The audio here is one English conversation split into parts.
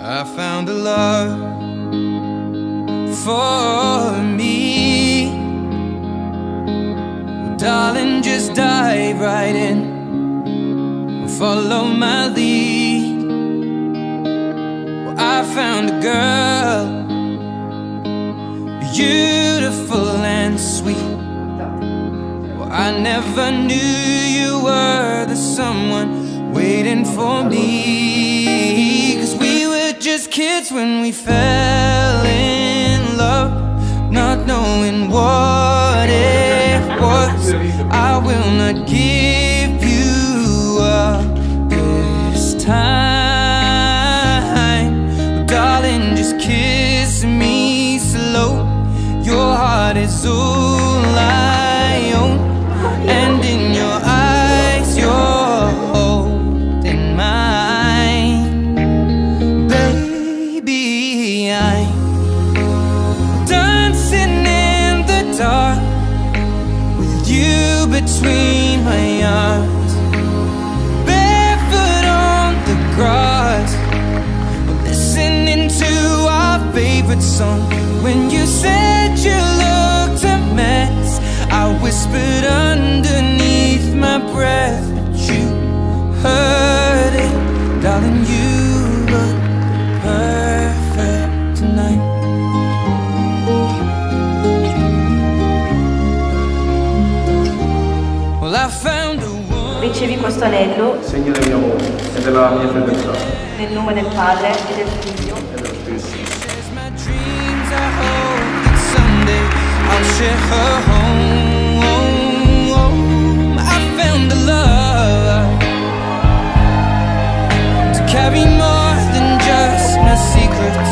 I found a love for me. Well, darling, just dive right in, follow my lead. Well, I found a girl, beautiful and sweet. Well, I never knew you were the someone waiting for me. 'Cause we were just kids when we fell in love, not knowing what it was. I will not give you up this time. Well, darling, just kiss me slow. Your heart is all I own, and in your eyes you're holding mine. Baby, I'm dancing in the dark with you between my arms, barefoot on the grass, listening to our favorite song. When you said you looked a mess, I whispered underneath my breath, but you heard it. Darling, you look perfect tonight. Well, I found a woman. Ricevi questo anello, segno del mio amore e della mia fedeltà. nel nome del Padre e del Figlio. I'll share her home. I found a love to carry more than just my secrets,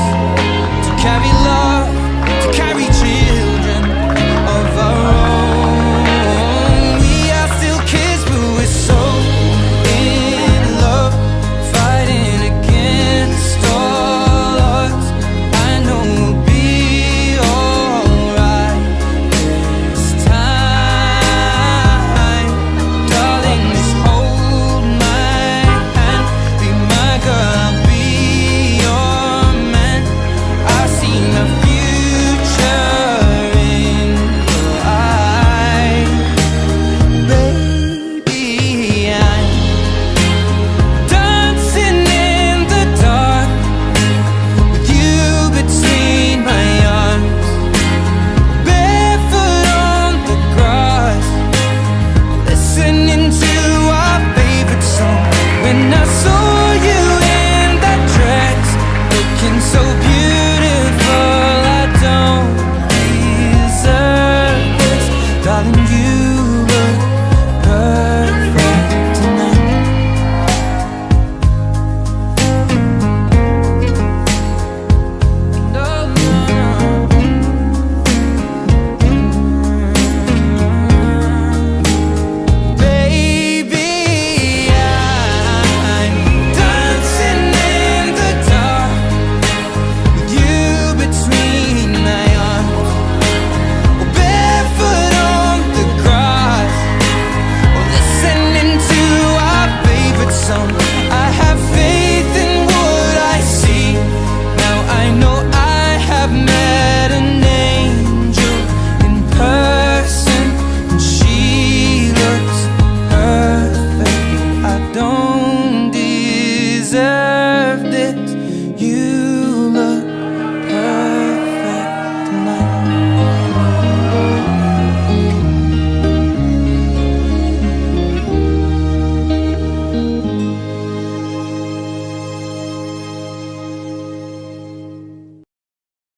to carry love, to carry children of our own. We are still kids, but we're so in love, fighting against all odds. I know we'll be so